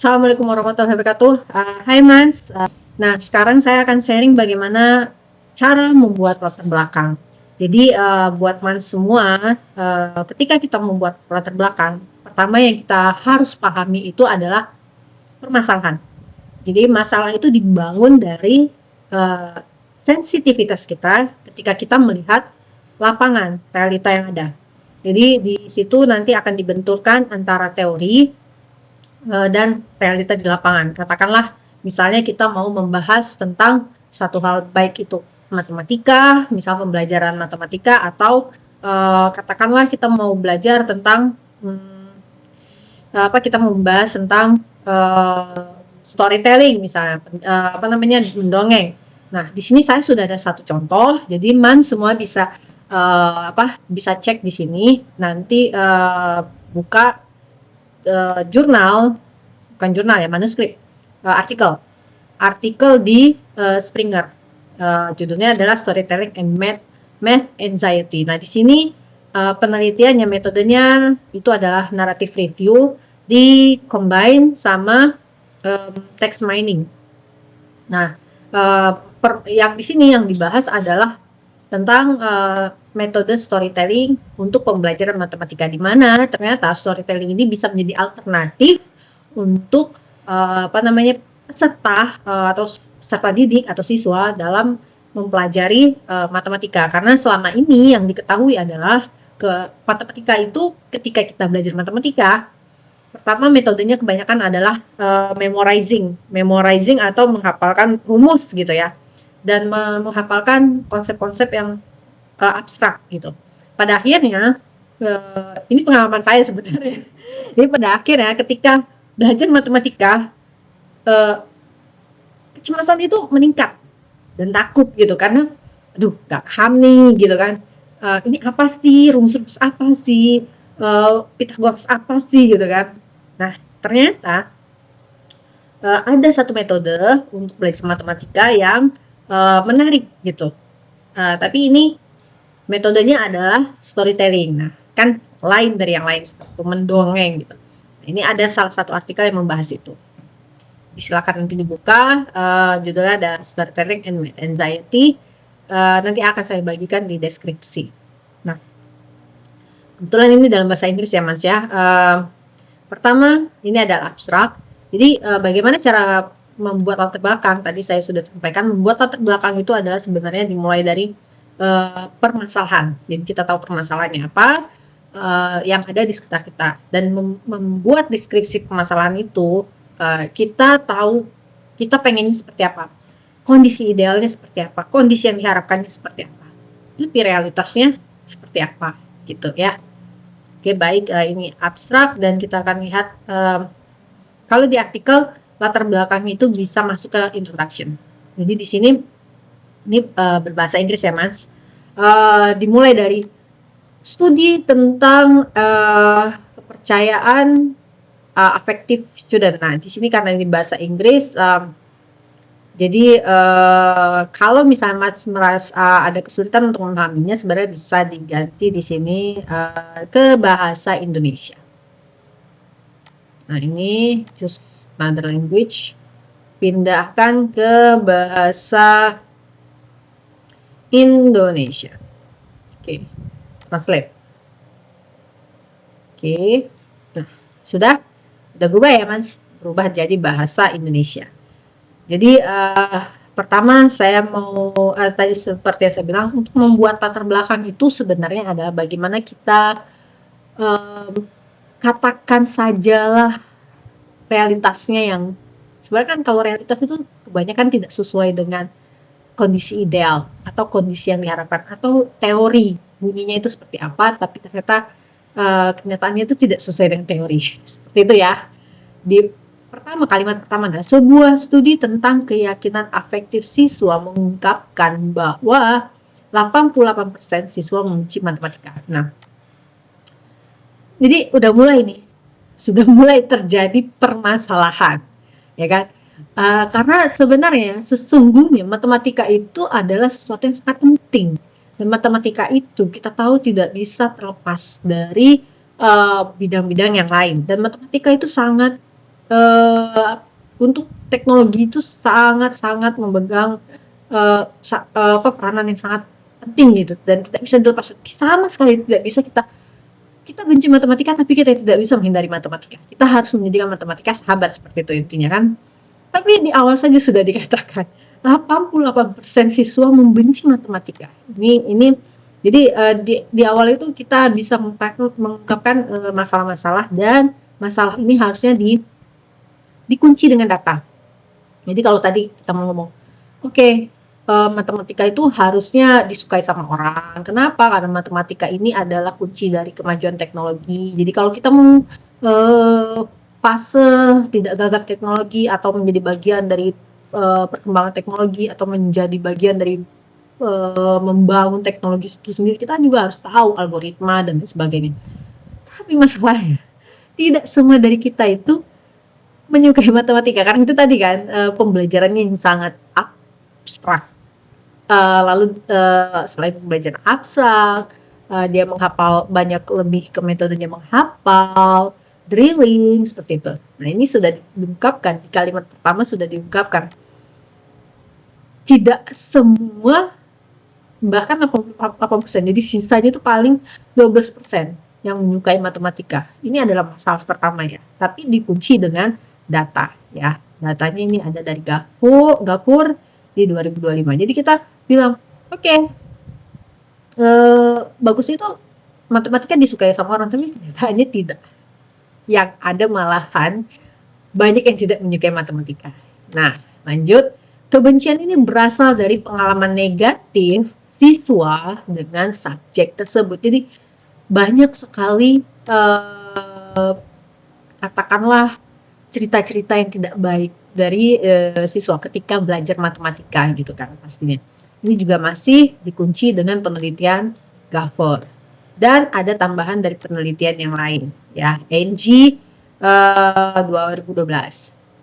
Assalamualaikum warahmatullahi wabarakatuh. Hai Mas. Nah, sekarang saya akan sharing bagaimana cara membuat latar belakang. Jadi, buat Mas semua, ketika kita membuat latar belakang, pertama yang kita harus pahami itu adalah permasalahan. Jadi, masalah itu dibangun dari uh, sensitivitas kita ketika kita melihat lapangan, realita yang ada. Jadi, di situ nanti akan dibenturkan antara teori dan realita di lapangan. Katakanlah misalnya kita mau membahas tentang satu hal, baik itu matematika, misal pembelajaran matematika, atau katakanlah kita mau belajar tentang kita mau membahas tentang storytelling misalnya, mendongeng. Nah, di sini saya sudah ada satu contoh, jadi semua bisa bisa cek di sini. Nanti buka bukan jurnal ya, manuskrip, artikel di Springer. Judulnya adalah Storytelling and Math Anxiety. Nah, di sini penelitiannya, metodenya itu adalah narrative review di combine sama text mining. Nah, yang di sini yang dibahas adalah tentang metode storytelling untuk pembelajaran matematika, di mana ternyata storytelling ini bisa menjadi alternatif untuk peserta atau peserta didik atau siswa dalam mempelajari matematika. Karena selama ini yang diketahui adalah matematika itu, ketika kita belajar matematika, pertama metodenya kebanyakan adalah memorizing atau menghafalkan rumus gitu ya, dan menghafalkan konsep-konsep yang abstrak gitu. Pada akhirnya, ini pengalaman saya sebenarnya. Jadi pada akhirnya ketika belajar matematika, kecemasan itu meningkat dan takut gitu, karena aduh nggak paham nih gitu kan. Ini apa sih, rumus-rumus apa sih, Pythagoras apa sih gitu kan. Nah, ternyata ada satu metode untuk belajar matematika yang menarik gitu. Tapi ini metodenya adalah storytelling. Nah, kan lain dari yang lain, seperti mendongeng gitu. Nah, ini ada salah satu artikel yang membahas itu. Silakan nanti dibuka, judulnya ada Storytelling and Math Anxiety. Nanti akan saya bagikan di deskripsi. Nah, kebetulan ini dalam bahasa Inggris ya Mas ya. Pertama, ini adalah abstrak. Jadi bagaimana cara membuat latar belakang? Tadi saya sudah sampaikan, membuat latar belakang itu adalah sebenarnya dimulai dari permasalahan. Jadi kita tahu permasalahannya apa, yang ada di sekitar kita, dan membuat deskripsi permasalahan itu, kita tahu kita pengennya seperti apa, kondisi idealnya seperti apa, kondisi yang diharapkannya seperti apa, tapi realitasnya seperti apa gitu ya. Oke, baik, ini abstrak, dan kita akan lihat kalau di artikel latar belakang itu bisa masuk ke introduction. Jadi di sini ini berbahasa Inggris ya Mas. Dimulai dari studi tentang kepercayaan affective student. Nah, di sini karena ini bahasa Inggris, jadi kalau misalnya Mas merasa ada kesulitan untuk memahaminya, sebenarnya bisa diganti di sini ke bahasa Indonesia. Nah, ini choose another language, pindahkan ke bahasa Indonesia. Oke, translate. Oke, nah sudah berubah ya Mas, berubah jadi bahasa Indonesia. Jadi pertama saya mau tadi seperti yang saya bilang, untuk membuat latar belakang itu sebenarnya adalah bagaimana kita katakan sajalah realitasnya, yang sebenarnya kan kalau realitas itu kebanyakan tidak sesuai dengan kondisi ideal atau kondisi yang diharapkan, atau teori bunyinya itu seperti apa, tapi ternyata kenyataannya itu tidak sesuai dengan teori. Seperti itu ya. Kalimat pertama adalah sebuah studi tentang keyakinan afektif siswa mengungkapkan bahwa 88% siswa membenci matematika. Nah, jadi udah mulai nih, sudah mulai terjadi permasalahan, ya kan? Karena sebenarnya sesungguhnya matematika itu adalah sesuatu yang sangat penting, dan matematika itu kita tahu tidak bisa terlepas dari bidang-bidang yang lain, dan matematika itu sangat eee, untuk teknologi itu sangat-sangat memegang, peranan yang sangat penting gitu dan tidak bisa dilepas, sama sekali tidak bisa kita benci matematika, tapi kita tidak bisa menghindari matematika. Kita harus menjadikan matematika sahabat, seperti itu intinya kan. Tapi di awal saja sudah dikatakan 88% siswa membenci matematika. Ini jadi di awal itu kita bisa mengungkapkan masalah-masalah, dan masalah ini harusnya dikunci dengan data. Jadi kalau tadi kita mau ngomong, oke, matematika itu harusnya disukai sama orang. Kenapa? Karena matematika ini adalah kunci dari kemajuan teknologi. Jadi kalau kita mau fase tidak gagap teknologi atau menjadi bagian dari perkembangan teknologi atau menjadi bagian dari membangun teknologi itu sendiri, kita juga harus tahu algoritma dan sebagainya. Tapi masalahnya tidak semua dari kita itu menyukai matematika, karena itu tadi kan pembelajarannya yang sangat abstrak. Lalu selain pembelajaran abstrak, dia menghafal banyak, lebih ke metodenya menghafal, drilling, seperti itu. Nah, ini sudah diungkapkan di kalimat pertama, sudah diungkapkan. Tidak semua, bahkan 80%, jadi sisanya itu paling 12% yang menyukai matematika. Ini adalah masalah pertama ya, tapi dikunci dengan data ya. Datanya ini ada dari Gafur di 2025. Jadi kita bilang, oke, bagus itu matematika disukai sama orang, tapi kenyataannya tidak. Yang ada malahan banyak yang tidak menyukai matematika. Nah, lanjut. Kebencian ini berasal dari pengalaman negatif siswa dengan subjek tersebut. Jadi banyak sekali katakanlah cerita-cerita yang tidak baik dari siswa ketika belajar matematika gitu kan pastinya. Ini juga masih dikunci dengan penelitian Gafur. Dan ada tambahan dari penelitian yang lain ya, NG 2012.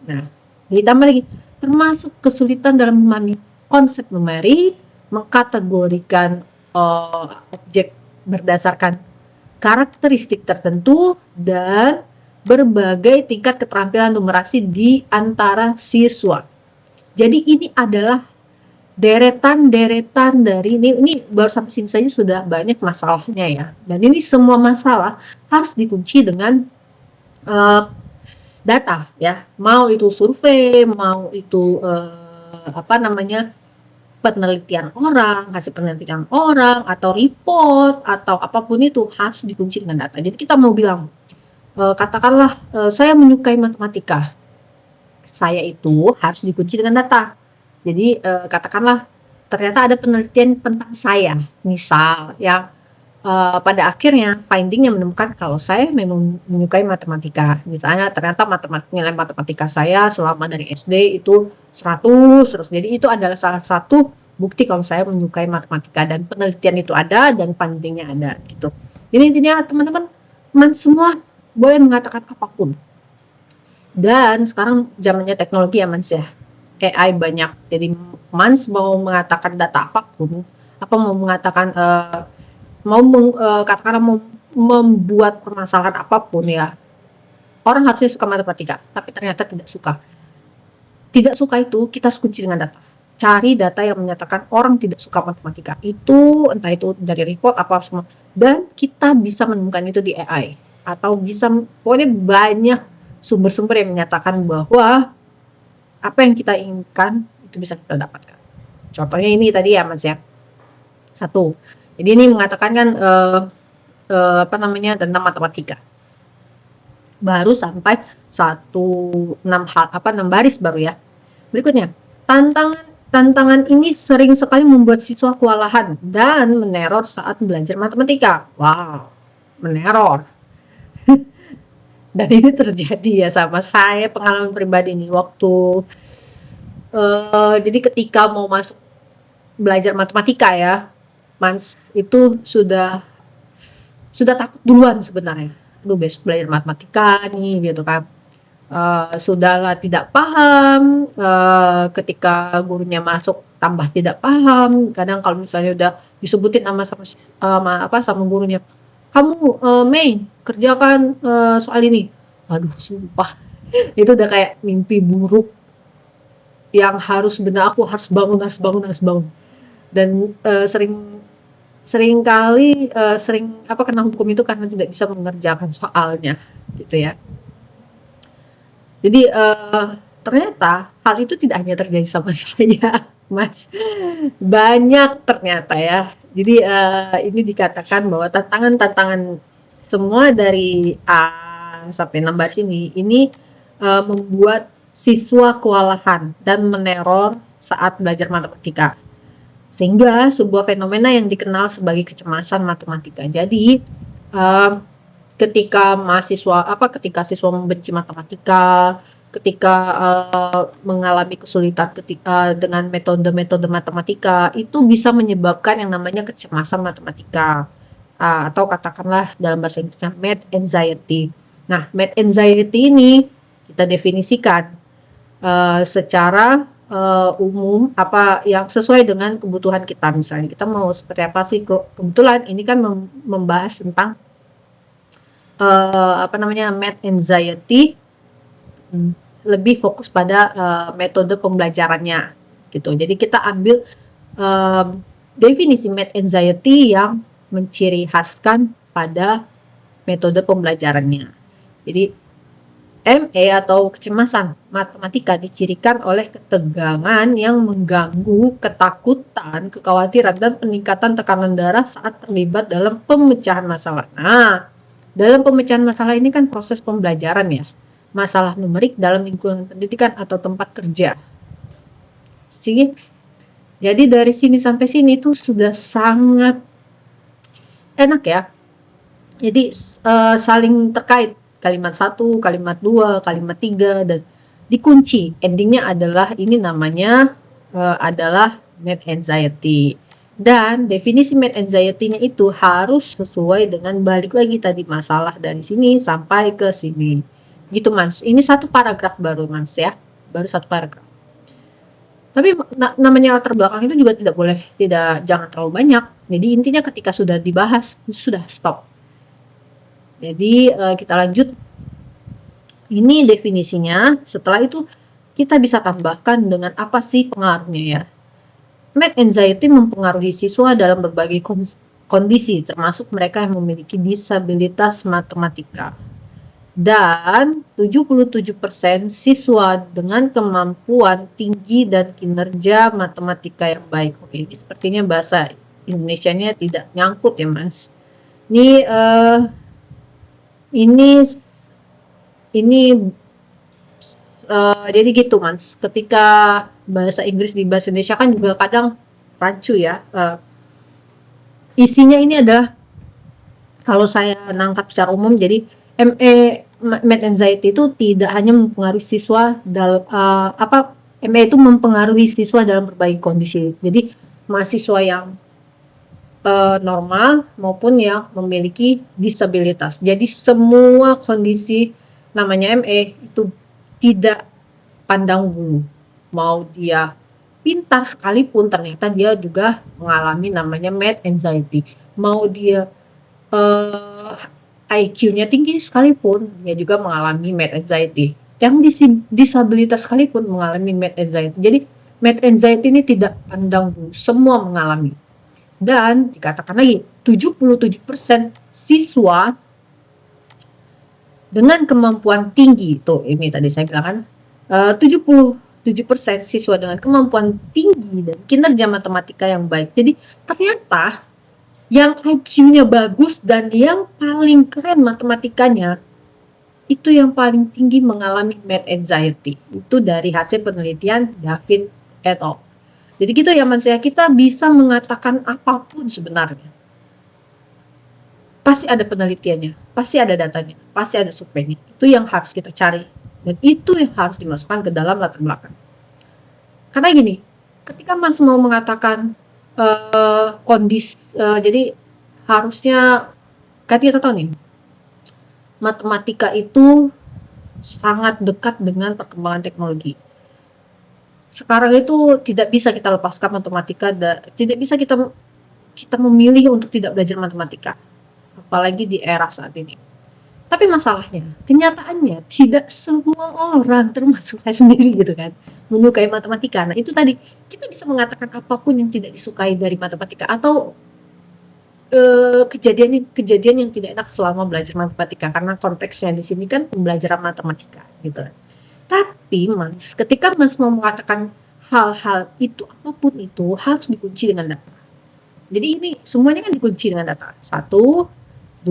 Nah, ditambah lagi, termasuk kesulitan dalam memahami konsep numeri, mengkategorikan objek berdasarkan karakteristik tertentu, dan berbagai tingkat keterampilan numerasi di antara siswa. Jadi ini adalah deretan dari ini baru sampai sini saja sudah banyak masalahnya ya. Dan ini semua masalah harus dikunci dengan data ya, mau itu survei, mau itu penelitian orang, hasil penelitian orang, atau report, atau apapun itu harus dikunci dengan data. Jadi kita mau bilang, katakanlah saya menyukai matematika, saya itu harus dikunci dengan data. Jadi katakanlah ternyata ada penelitian tentang saya, misal yang pada akhirnya findingnya menemukan kalau saya memang menyukai matematika. Misalnya ternyata nilai matematika saya selama dari SD itu 100 terus. Jadi itu adalah salah satu bukti kalau saya menyukai matematika, dan penelitian itu ada dan findingnya ada gitu. Jadi intinya teman-teman semua boleh mengatakan apapun. Dan sekarang zamannya teknologi ya Mans ya. AI banyak. Jadi Mans mau mengatakan data apapun, apa mau mengatakan katakanlah mau membuat permasalahan apapun ya, orang harusnya suka matematika, tapi ternyata tidak suka. Tidak suka itu kita harus kunci dengan data. Cari data yang menyatakan orang tidak suka matematika. Itu entah itu dari report apa semua, dan kita bisa menemukan itu di AI, atau bisa pokoknya banyak sumber-sumber yang menyatakan bahwa apa yang kita inginkan itu bisa kita dapatkan. Contohnya ini tadi ya Mas ya. 1. Jadi ini mengatakan kan tentang matematika. Baru sampai 6 baris baru ya. Berikutnya, tantangan ini sering sekali membuat siswa kewalahan dan meneror saat belajar matematika. Wow, meneror. Dan ini terjadi ya sama saya, pengalaman pribadi nih waktu jadi ketika mau masuk belajar matematika ya, Mans itu sudah takut duluan sebenarnya. Aduh, besok belajar matematika nih gitu kan. Sudahlah tidak paham, ketika gurunya masuk tambah tidak paham. Kadang kalau misalnya udah disebutin sama gurunya, kamu Mei kerjakan soal ini, aduh sumpah Itu udah kayak mimpi buruk yang harus benar, aku harus bangun, harus bangun, harus bangun. Dan sering kali kena hukum itu karena tidak bisa mengerjakan soalnya, gitu ya. Jadi ternyata hal itu tidak hanya terjadi sama saya, Mas. Banyak ternyata ya. Jadi ini dikatakan bahwa tantangan-tantangan semua dari A sampai 6 baris ini membuat siswa kewalahan dan meneror saat belajar matematika. Sehingga sebuah fenomena yang dikenal sebagai kecemasan matematika. Jadi ketika siswa membenci matematika, ketika mengalami kesulitan dengan metode-metode matematika, itu bisa menyebabkan yang namanya kecemasan matematika, atau katakanlah dalam bahasa Inggrisnya math anxiety. Nah, math anxiety ini kita definisikan secara umum apa yang sesuai dengan kebutuhan kita. Misalnya kita mau seperti apa sih, kebetulan ini kan membahas tentang math anxiety, lebih fokus pada metode pembelajarannya gitu. Jadi kita ambil definisi math anxiety yang menciri khaskan pada metode pembelajarannya. Jadi ME atau kecemasan matematika dicirikan oleh ketegangan yang mengganggu, ketakutan, kekhawatiran, dan peningkatan tekanan darah saat terlibat dalam pemecahan masalah. Nah, dalam pemecahan masalah ini kan proses pembelajaran ya, masalah numerik dalam lingkungan pendidikan atau tempat kerja. Jadi dari sini sampai sini itu sudah sangat enak ya. Jadi saling terkait, kalimat 1, kalimat 2, kalimat 3, dan dikunci. Endingnya adalah ini namanya adalah math anxiety. Dan definisi math anxiety-nya itu harus sesuai dengan balik lagi tadi masalah dari sini sampai ke sini. Gitu, Mas. Ini satu paragraf baru, Mas ya. Baru satu paragraf. Tapi namanya latar belakang itu juga jangan terlalu banyak. Jadi intinya ketika sudah dibahas, sudah stop. Jadi kita lanjut. Ini definisinya. Setelah itu kita bisa tambahkan dengan apa sih pengaruhnya ya. Math anxiety mempengaruhi siswa dalam berbagai kondisi, termasuk mereka yang memiliki disabilitas matematika. Dan 77% siswa dengan kemampuan tinggi dan kinerja matematika yang baik. Oke, ini sepertinya bahasa Indonesianya tidak nyangkut ya, Mas. Jadi gitu, Mas. Ketika bahasa Inggris di bahasa Indonesia kan juga kadang rancu ya. Isinya ini adalah, kalau saya nangkap secara umum, jadi math anxiety itu tidak hanya mempengaruhi siswa ME itu mempengaruhi siswa dalam berbagai kondisi. Jadi mahasiswa yang normal maupun yang memiliki disabilitas. Jadi semua kondisi namanya ME itu tidak pandang bulu. Mau dia pintar sekalipun ternyata dia juga mengalami namanya math anxiety. Mau dia IQ-nya tinggi sekalipun dia juga mengalami math anxiety. Yang disabilitas sekalipun mengalami math anxiety. Jadi math anxiety ini tidak pandang bulu, semua mengalami. Dan dikatakan lagi 77% siswa dengan kemampuan tinggi, tuh ini tadi saya bilang kan 77% siswa dengan kemampuan tinggi dan kinerja matematika yang baik. Jadi ternyata yang IQ-nya bagus dan yang paling keren matematikanya itu yang paling tinggi mengalami math anxiety. Itu dari hasil penelitian David et al. Jadi gitu ya, Mas ya, kita bisa mengatakan apapun sebenarnya. Pasti ada penelitiannya, pasti ada datanya, pasti ada surveinya. Itu yang harus kita cari. Dan itu yang harus dimasukkan ke dalam latar belakang. Karena gini, ketika Mas mau mengatakan jadi harusnya, kan kita tahu nih, matematika itu sangat dekat dengan perkembangan teknologi. Sekarang itu tidak bisa kita lepaskan matematika, tidak bisa kita memilih untuk tidak belajar matematika, apalagi di era saat ini. Tapi masalahnya, kenyataannya tidak semua orang, termasuk saya sendiri gitu kan, menyukai matematika. Nah itu tadi, kita bisa mengatakan apapun yang tidak disukai dari matematika atau kejadian yang tidak enak selama belajar matematika, karena konteksnya di sini kan pembelajaran matematika gitu. Tapi Mas, ketika Mas mau mengatakan hal-hal itu, apapun itu harus dikunci dengan data. Jadi ini semuanya kan dikunci dengan data. 1, 2,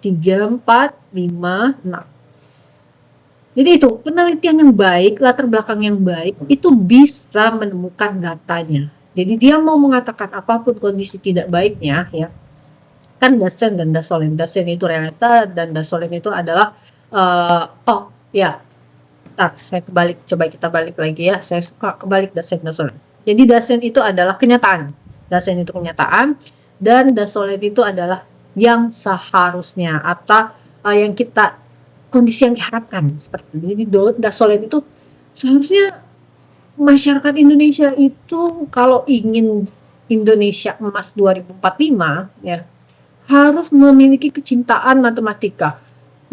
3, 4, 5, 6. Jadi itu penelitian yang baik, latar belakang yang baik itu bisa menemukan datanya. Jadi dia mau mengatakan apapun kondisi tidak baiknya ya, kan dasen dan dasolen. Dasen itu realita dan dasolen itu adalah oh ya, saya kebalik, coba kita balik lagi ya. Saya suka kebalik dasen dasolen. Jadi dasen itu adalah kenyataan. Dasen itu kenyataan dan dasolen itu adalah yang seharusnya atau yang kita kondisi yang diharapkan seperti ini. Jadi dasolen itu seharusnya masyarakat Indonesia itu kalau ingin Indonesia emas 2045 ya harus memiliki kecintaan matematika.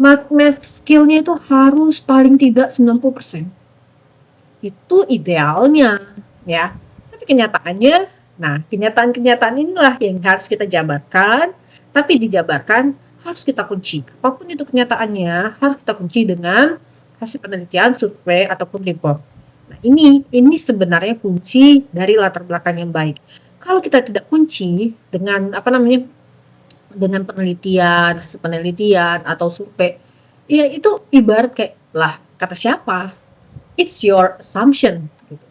Math skill-nya itu harus paling tidak 90%. Itu idealnya ya. Tapi kenyataannya, nah kenyataan-kenyataan inilah yang harus kita jabarkan. Tapi dijabarkan harus kita kunci. Apapun itu kenyataannya harus kita kunci dengan hasil penelitian, survei ataupun report. Nah ini sebenarnya kunci dari latar belakang yang baik. Kalau kita tidak kunci dengan dengan penelitian, hasil penelitian atau survei, ya itu ibarat kayak lah kata siapa? It's your assumption. Gitu.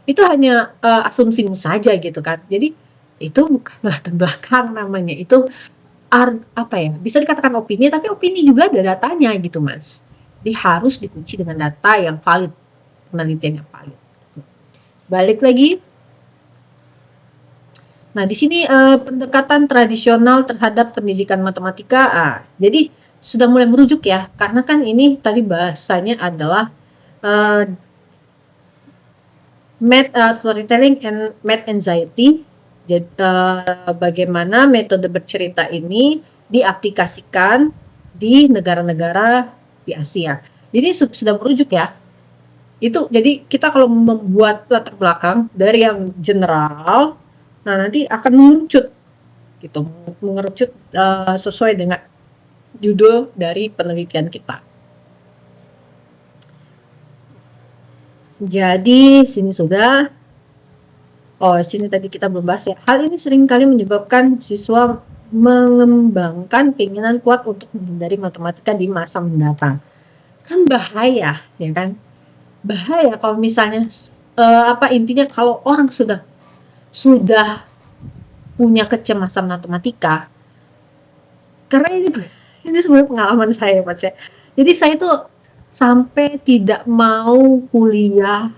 Itu hanya asumsimu saja gitu kan. Jadi itu bukan latar belakang namanya. Itu bisa dikatakan opini, tapi opini juga ada datanya gitu Mas. Jadi harus dikunci dengan data yang valid, penelitian yang valid. Balik lagi. Nah, di sini pendekatan tradisional terhadap pendidikan matematika. Jadi sudah mulai merujuk ya, karena kan ini tadi bahasanya adalah storytelling and math anxiety. Jadi, bagaimana metode bercerita ini diaplikasikan di negara-negara di Asia. Jadi sudah merujuk ya. Itu jadi kita kalau membuat latar belakang dari yang general, nah nanti akan mengerucut gitu, mengerucut sesuai dengan judul dari penelitian kita. Jadi sini sudah. Sini tadi kita belum bahas ya. Hal ini seringkali menyebabkan siswa mengembangkan keinginan kuat untuk menghindari matematika di masa mendatang. Kan bahaya, ya kan? Bahaya kalau misalnya intinya kalau orang sudah punya kecemasan matematika. Karena ini sebenarnya pengalaman saya, Mas ya. Jadi saya tuh sampai tidak mau kuliah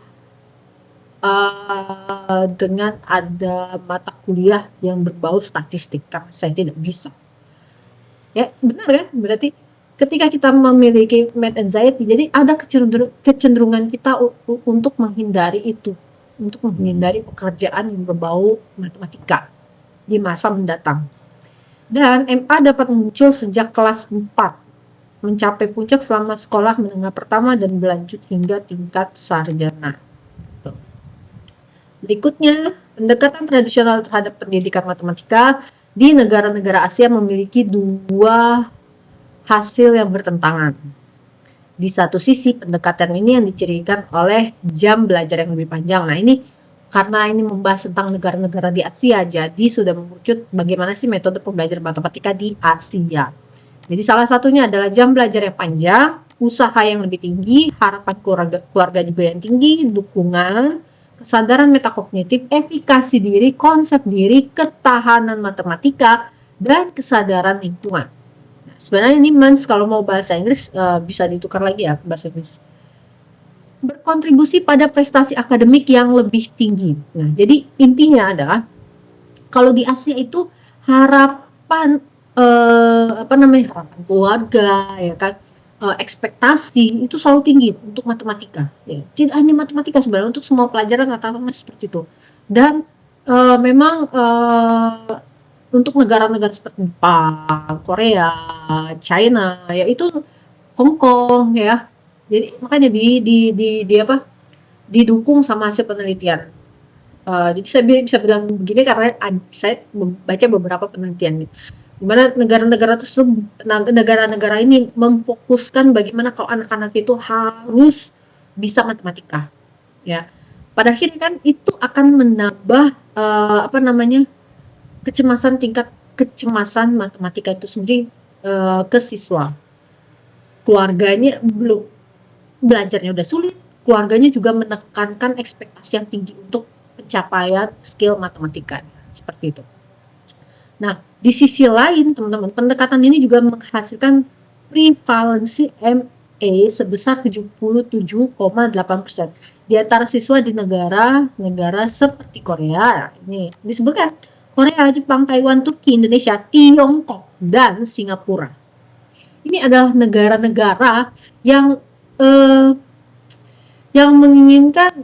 dengan ada mata kuliah yang berbau statistik, karena saya tidak bisa. Ya, benar kan? Berarti ketika kita memiliki math anxiety, jadi ada kecenderungan kita untuk menghindari itu, untuk menghindari pekerjaan yang berbau matematika di masa mendatang. Dan MA dapat muncul sejak kelas 4, mencapai puncak selama sekolah menengah pertama dan berlanjut hingga tingkat sarjana. Berikutnya, pendekatan tradisional terhadap pendidikan matematika di negara-negara Asia memiliki dua hasil yang bertentangan. Di satu sisi, pendekatan ini yang dicirikan oleh jam belajar yang lebih panjang. Nah, ini karena ini membahas tentang negara-negara di Asia, jadi sudah mengerucut bagaimana sih metode pembelajaran matematika di Asia. Jadi salah satunya adalah jam belajar yang panjang, usaha yang lebih tinggi, harapan keluarga juga yang tinggi, dukungan, kesadaran metakognitif, efikasi diri, konsep diri, ketahanan matematika, dan kesadaran lingkungan. Nah, sebenarnya ini Mas kalau mau bahasa Inggris bisa ditukar lagi ya ke bahasa Inggris. Berkontribusi pada prestasi akademik yang lebih tinggi. Nah, jadi intinya adalah kalau di Asia itu harapan harapan keluarga ya kan, ekspektasi itu selalu tinggi untuk matematika ya. Tidak hanya matematika sebenarnya, untuk semua pelajaran rata-rata seperti itu. Dan memang untuk negara-negara seperti Jepang, Korea, China, yaitu Hong Kong ya. Jadi makanya didukung sama hasil penelitian. Jadi saya bisa bilang begini karena saya membaca beberapa penelitian nih. Di mana negara-negara ini memfokuskan bagaimana kalau anak-anak itu harus bisa matematika, ya. Pada akhirnya kan itu akan menambah tingkat kecemasan matematika itu sendiri ke siswa. Keluarganya belum belajarnya udah sulit, keluarganya juga menekankan ekspektasi yang tinggi untuk pencapaian skill matematika seperti itu. Nah, di sisi lain teman-teman, pendekatan ini juga menghasilkan prevalensi MA sebesar 77,8% di antara siswa di negara-negara seperti Korea. Ini disebutkan Korea, Jepang, Taiwan, Turki, Indonesia, Tiongkok, dan Singapura. Ini adalah negara-negara yang menginginkan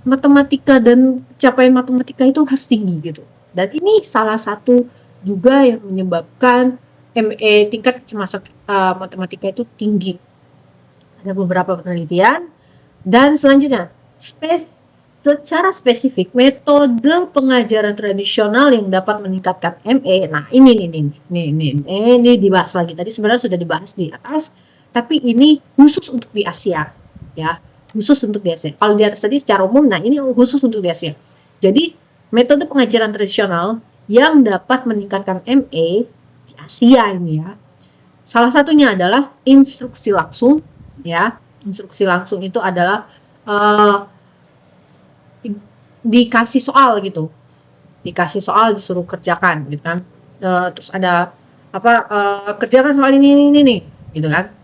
matematika dan capaian matematika itu harus tinggi gitu. Dan ini salah satu juga yang menyebabkan tingkat kecemasan matematika itu tinggi. Ada beberapa penelitian. Dan selanjutnya, secara spesifik metode pengajaran tradisional yang dapat meningkatkan MA. Nah, ini dibahas lagi. Tadi sebenarnya sudah dibahas di atas, tapi ini khusus untuk di Asia, ya. Khusus untuk di Asia. Kalau di atas tadi secara umum, nah ini khusus untuk di Asia. Jadi, metode pengajaran tradisional yang dapat meningkatkan MA di Asia ini ya. Salah satunya adalah instruksi langsung, ya. Instruksi langsung itu adalah dikasih soal gitu, dikasih soal disuruh kerjakan gitu kan. Terus ada kerjakan soal ini nih gitu kan.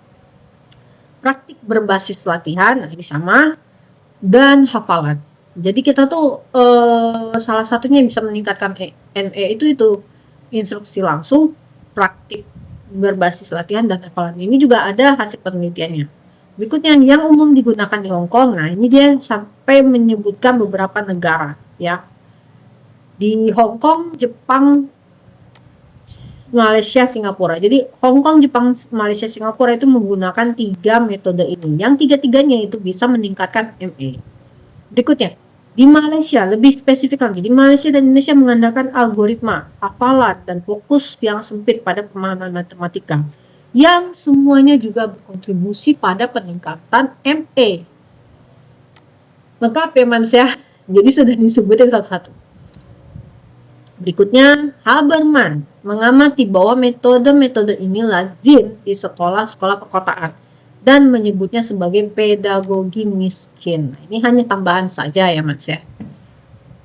Praktik berbasis latihan, nah ini sama, dan hafalan. Jadi kita tuh salah satunya yang bisa meningkatkan NE itu instruksi langsung, praktik berbasis latihan, dan hafalan. Ini juga ada hasil penelitiannya. Berikutnya yang umum digunakan di Hong Kong. Nah, ini dia sampai menyebutkan beberapa negara ya. Di Hong Kong, Jepang, Malaysia, Singapura. Jadi Hong Kong, Jepang, Malaysia, Singapura itu menggunakan 3 metode ini. Yang tiga-tiganya itu bisa meningkatkan MA. Berikutnya, di Malaysia, lebih spesifik lagi, di Malaysia dan Indonesia mengandalkan algoritma, hafalan, dan fokus yang sempit pada pemahaman matematika, yang semuanya juga berkontribusi pada peningkatan MA. Lengkap ya Mans ya, jadi sudah disebutin satu-satu. Berikutnya, Haberman mengamati bahwa metode-metode ini lazim di sekolah-sekolah perkotaan dan menyebutnya sebagai pedagogi miskin. Ini hanya tambahan saja ya Mas ya.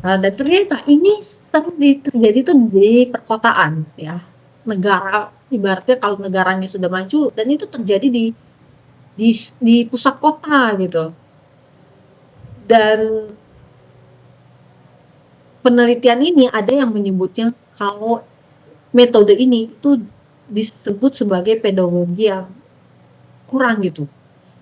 Dan ternyata ini sering terjadi itu di perkotaan ya. Negara, ibaratnya kalau negaranya sudah maju, dan itu terjadi di pusat kota gitu. Dan penelitian ini ada yang menyebutnya kalau metode ini itu disebut sebagai pedagogi yang kurang gitu.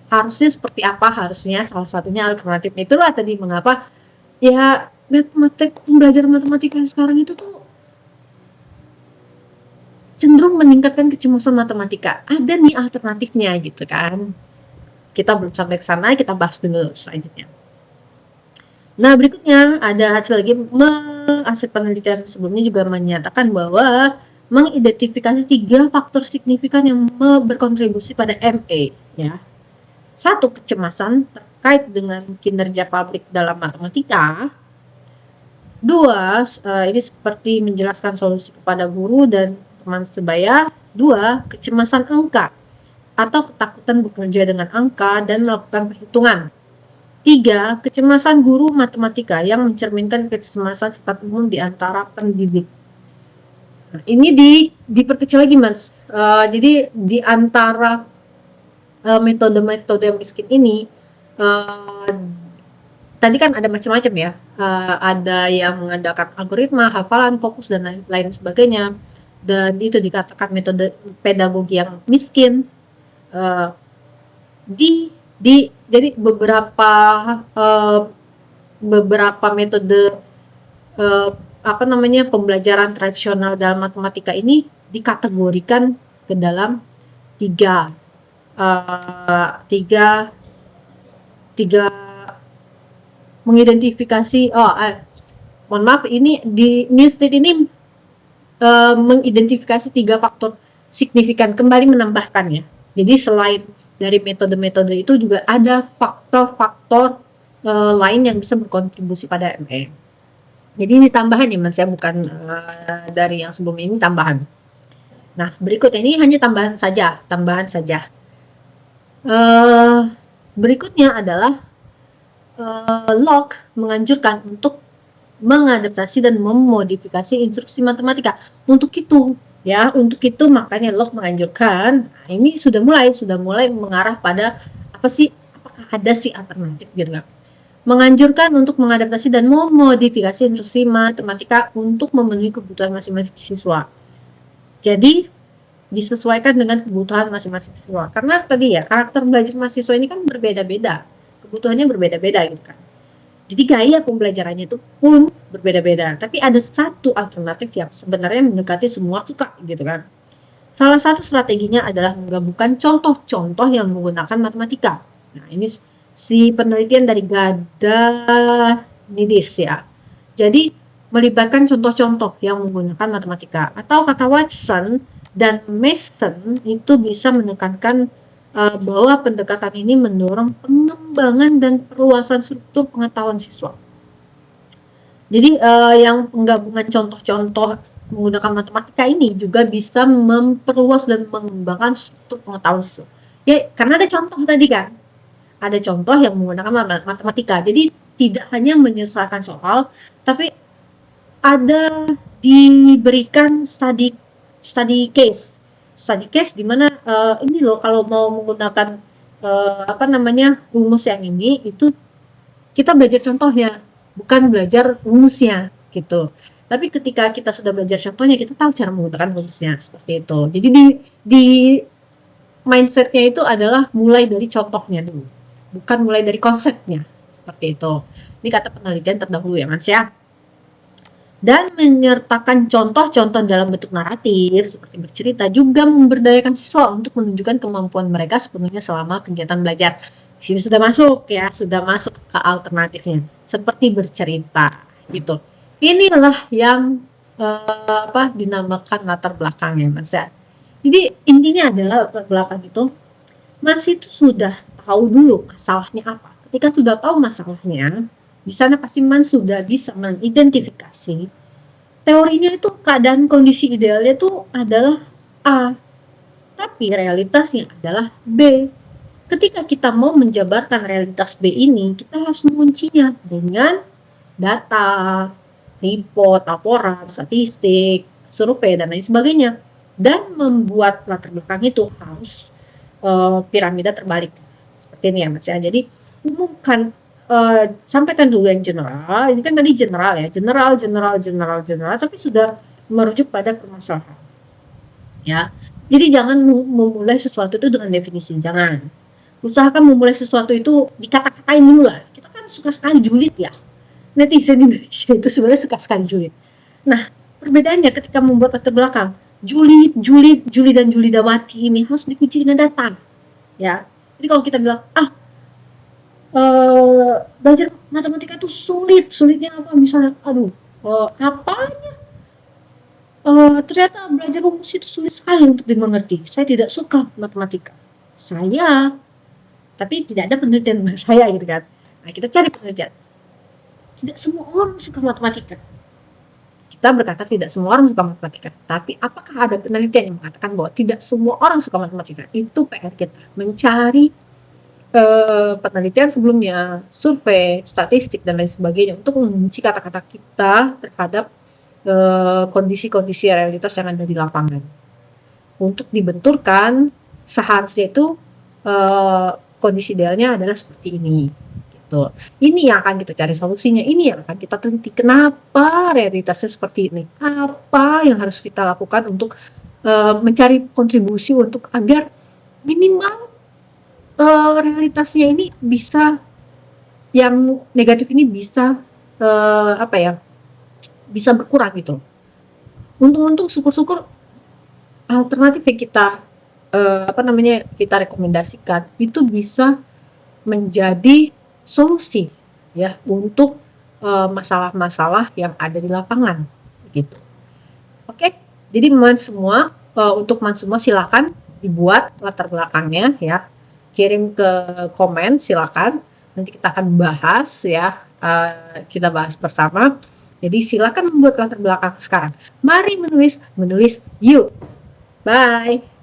Harusnya seperti apa? Harusnya salah satunya alternatif. Itulah tadi mengapa ya pembelajaran matematika sekarang itu tuh cenderung meningkatkan kecemasan matematika. Ada nih alternatifnya gitu kan. Kita belum sampai ke sana, kita bahas dulu selanjutnya. Nah, berikutnya ada hasil penelitian sebelumnya juga menyatakan bahwa mengidentifikasi 3 faktor signifikan yang berkontribusi pada MA ya. 1, kecemasan terkait dengan kinerja publik dalam matematika. 2, ini seperti menjelaskan solusi kepada guru dan teman sebaya. 2, kecemasan angka atau ketakutan bekerja dengan angka dan melakukan perhitungan. 3, kecemasan guru matematika yang mencerminkan kecemasan sifat umum di antara pendidik. Nah, ini diperkecil lagi Mas. Jadi di antara metode-metode miskin ini tadi kan ada macam-macam ya. Ada yang mengandalkan algoritma, hafalan, fokus, dan lain sebagainya. Dan itu dikatakan metode pedagogi yang miskin. Jadi beberapa metode pembelajaran tradisional dalam matematika ini dikategorikan ke dalam tiga eh, tiga tiga mengidentifikasi. Mohon maaf, ini di Newstead ini mengidentifikasi 3 faktor signifikan, kembali menambahkan ya. Jadi selain dari metode-metode itu juga ada faktor-faktor lain yang bisa berkontribusi pada ME. Jadi ini tambahan ya Mas ya, bukan dari yang sebelum ini, tambahan. Nah, berikut ini hanya tambahan saja. Berikutnya adalah Locke menganjurkan untuk mengadaptasi dan memodifikasi instruksi matematika. Untuk itu makanya Locke menganjurkan, nah ini sudah mulai mengarah pada apakah ada sih alternatif gitu kan. Menganjurkan untuk mengadaptasi dan memodifikasi instruksi matematika untuk memenuhi kebutuhan masing-masing siswa. Jadi disesuaikan dengan kebutuhan masing-masing siswa. Karena tadi ya, karakter belajar mahasiswa ini kan berbeda-beda, kebutuhannya berbeda-beda gitu kan. Jadi gaya pembelajarannya itu pun berbeda-beda. Tapi ada satu alternatif yang sebenarnya mendekati semua suka gitu kan. Salah satu strateginya adalah menggabungkan contoh-contoh yang menggunakan matematika. Nah, ini si penelitian dari Nidis ya. Jadi melibatkan contoh-contoh yang menggunakan matematika. Atau kata Watson dan Mason itu bisa menekankan bahwa pendekatan ini mendorong pengembangan dan perluasan struktur pengetahuan siswa. Jadi yang penggabungan contoh-contoh menggunakan matematika ini juga bisa memperluas dan mengembangkan struktur pengetahuan siswa. Ya, karena ada contoh tadi kan, ada contoh yang menggunakan matematika. Jadi tidak hanya menyelesaikan soal, tapi ada diberikan study case di mana ini loh, kalau mau menggunakan rumus yang ini, itu kita belajar contohnya, bukan belajar rumusnya gitu. Tapi ketika kita sudah belajar contohnya, kita tahu cara menggunakan rumusnya, seperti itu. Jadi di mindsetnya itu adalah mulai dari contohnya dulu, bukan mulai dari konsepnya, seperti itu. Ini kata penelitian terdahulu ya Mas ya. Dan menyertakan contoh-contoh dalam bentuk naratif seperti bercerita juga memberdayakan siswa untuk menunjukkan kemampuan mereka sepenuhnya selama kegiatan belajar. Di sini sudah masuk ke alternatifnya, seperti bercerita gitu. Inilah yang dinamakan latar belakangnya Mas ya. Jadi intinya adalah latar belakang itu, Mas itu sudah tahu dulu masalahnya apa. Ketika sudah tahu masalahnya, di sana pasti Man sudah bisa mengidentifikasi teorinya itu keadaan kondisi idealnya itu adalah A, tapi realitasnya adalah B. Ketika kita mau menjabarkan realitas B ini, kita harus menguncinya dengan data, report, laporan, statistik, survei, dan lain sebagainya. Dan membuat latar belakang itu harus piramida terbalik. Seperti ini ya Mas ya. Jadi umumkan, sampaikan dulu yang general. Ini kan tadi general ya, general, tapi sudah merujuk pada permasalahan ya. Jadi jangan memulai sesuatu itu dengan definisi, jangan. Usahakan memulai sesuatu itu dikata-katain dulu lah. Kita kan suka sekali julid ya, netizen Indonesia itu sebenarnya suka sekali julid. Nah, perbedaannya ketika membuat latar belakang, Juli dan Julidawati ini harus dikunci dengan data ya. Jadi kalau kita bilang belajar matematika itu sulitnya apa misalnya, apanya, ternyata belajar rumus itu sulit sekali untuk dimengerti, saya tidak suka matematika, tapi tidak ada penelitian dengan saya gitu kan. Nah, kita cari penelitian, tidak semua orang suka matematika. Kita berkata tidak semua orang suka matematika, tapi apakah ada penelitian yang mengatakan bahwa tidak semua orang suka matematika? Itu PR kita, mencari penelitian sebelumnya, survei, statistik, dan lain sebagainya untuk mengunci kata-kata kita terhadap kondisi-kondisi realitas yang ada di lapangan. Untuk dibenturkan, seharusnya itu kondisi idealnya adalah seperti ini. Gitu. Ini yang akan kita cari solusinya, ini yang akan kita teliti. Kenapa realitasnya seperti ini? Apa yang harus kita lakukan untuk mencari kontribusi untuk agar minimal realitasnya ini bisa, yang negatif ini bisa bisa berkurang gitu. Untung-untung syukur-syukur alternatif yang kita kita rekomendasikan itu bisa menjadi solusi ya untuk masalah-masalah yang ada di lapangan gitu. Oke, jadi untuk teman semua silakan dibuat latar belakangnya ya, kirim ke komen silakan, nanti kita akan bahas ya, kita bahas bersama. Jadi silakan membuat latar belakang sekarang. Mari menulis yuk. Bye.